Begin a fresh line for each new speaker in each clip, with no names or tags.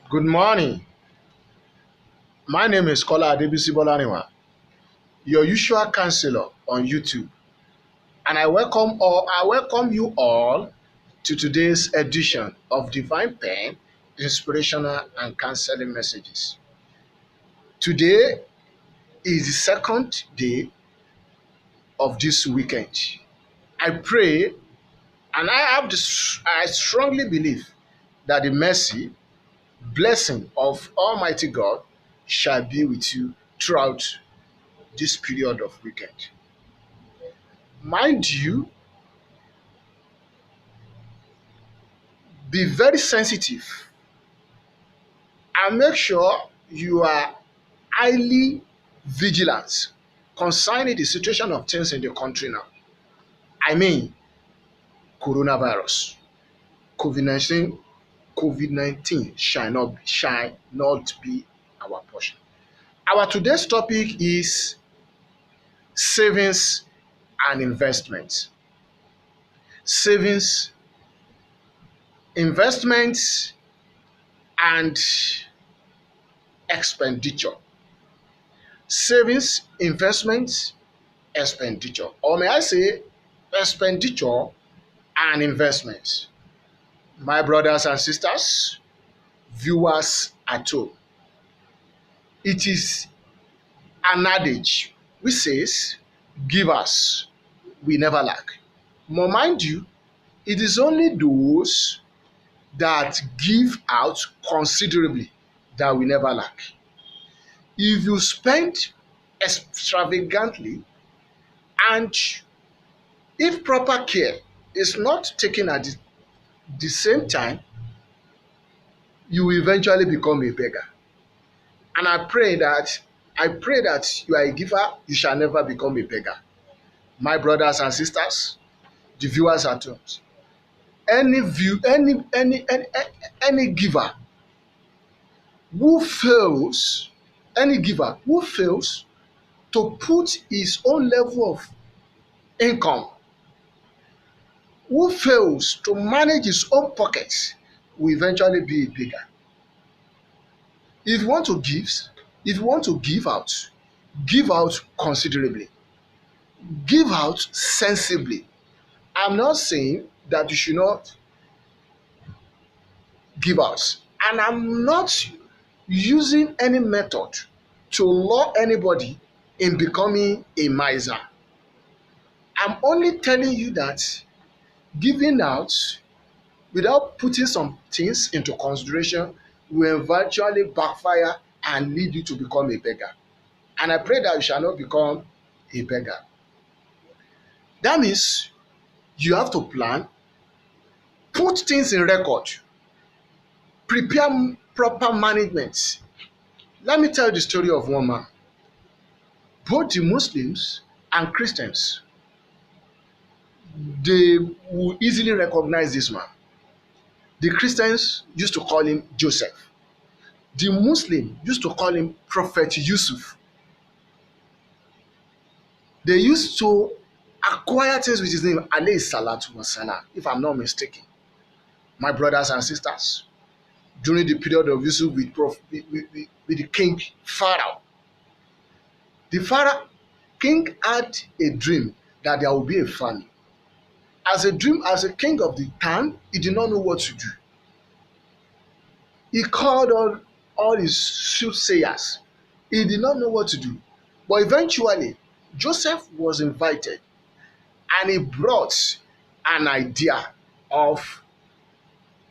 Good morning. My name is Kola Adebisi Bolaniwa, your usual counselor on YouTube, and I welcome you all to today's edition of Divine Pen, Inspirational and Counseling Messages. Today is the second day of this weekend. I pray and I strongly believe that the mercy, blessing of Almighty God shall be with you throughout this period of weekend. Mind you, be very sensitive and make sure you are highly vigilant concerning the situation of things in the country now. I mean, coronavirus, COVID-19, COVID-19 shall not be our portion. Our today's topic is savings and investments. Savings, investments, and expenditure. Savings, investments, expenditure. Or may I say expenditure and investments. My brothers and sisters, viewers at home, it is an adage which says, givers we never lack. But mind you, it is only those that give out considerably that we never lack. If you spend extravagantly and if proper care is not taken at the same time, you will eventually become a beggar. And I pray that you are a giver, you shall never become a beggar. My brothers and sisters, the viewers at home, any view, any giver who fails, any giver who fails to put his own level of income, who fails to manage his own pockets, will eventually be a beggar. If you want to give, if you want to give out considerably, give out sensibly. I'm not saying that you should not give out, and I'm not using any method to lure anybody in becoming a miser. I'm only telling you that giving out without putting some things into consideration will eventually backfire and lead you to become a beggar. And I pray that you shall not become a beggar. That means you have to plan, put things in record, prepare proper management. Let me tell you the story of one man. Both the Muslims and Christians, they will easily recognize this man. The Christians used to call him Joseph. The Muslim used to call him Prophet Yusuf. They used to acquire things with his name, alayhi salatu wasalam, if I'm not mistaken. My brothers and sisters, during the period of Yusuf with the king Pharaoh, the Pharaoh king had a dream that there will be a famine. As a king of the time, he did not know what to do. He called all his soothsayers. He did not know what to do. But eventually, Joseph was invited and he brought an idea of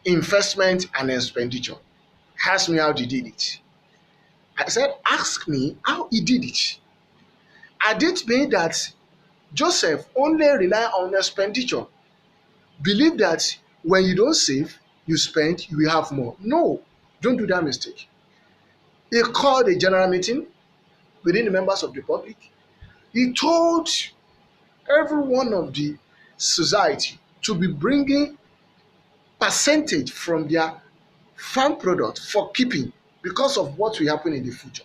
investment and expenditure. Ask me how he did it. I said, ask me how he did it. I didn't mean that Joseph only rely on expenditure. Believe that when you don't save, you spend, you will have more. No, don't do that mistake. He called a general meeting within the members of the public. He told every one of the society to be bringing percentage from their farm product for keeping because of what will happen in the future.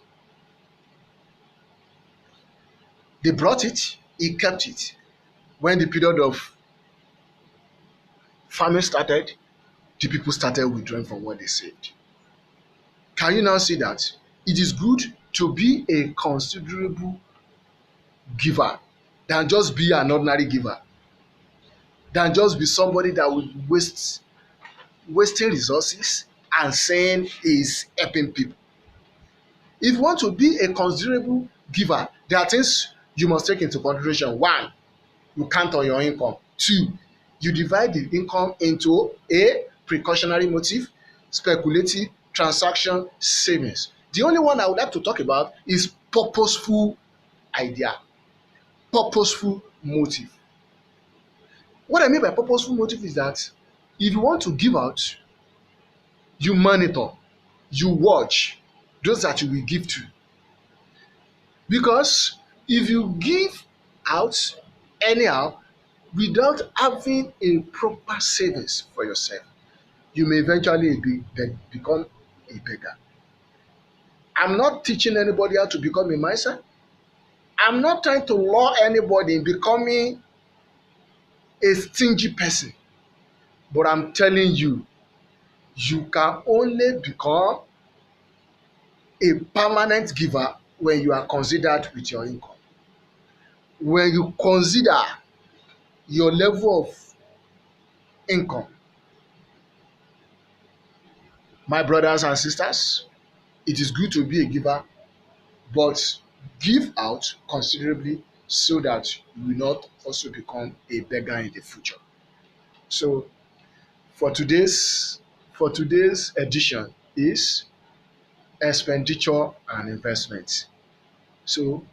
They brought it, he kept it. When the period of farming started, the people started withdrawing from what they saved. Can you now see that it is good to be a considerable giver than just be an ordinary giver, than just be somebody that would wasting resources and saying is helping people. If you want to be a considerable giver, there are things you must take into consideration. One, you count on your income. Two, you divide the income into a precautionary motive, speculative, transaction, savings. The only one I would like to talk about is purposeful idea, purposeful motive. What I mean by purposeful motive is that if you want to give out, you monitor, you watch those that you will give to. Because if you give out anyhow without having a proper savings for yourself, you may eventually become a beggar. I'm not teaching anybody how to become a miser. I'm not trying to lure anybody in becoming a stingy person. But I'm telling you, you can only become a permanent giver when you are considered with your income. When you consider your level of income, my brothers and sisters, it is good to be a giver, but give out considerably so that you will not also become a beggar in the future. So for today's edition is expenditure and investment. So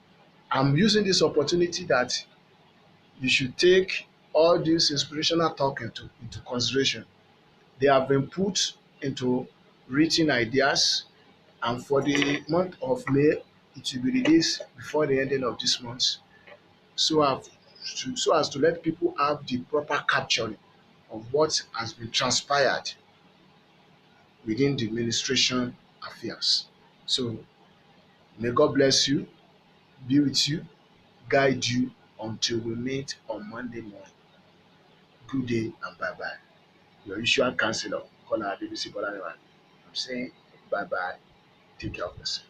I'm using this opportunity that you should take all this inspirational talk into consideration. They have been put into written ideas, and for the month of May, it will be released before the ending of this month, so so as to let people have the proper capturing of what has been transpired within the administration affairs. So may God bless you, be with you, guide you until we meet on Monday morning. Good day and bye bye. Your usual counselor, Kola BBC Kola. I'm saying bye bye. Take care of yourself.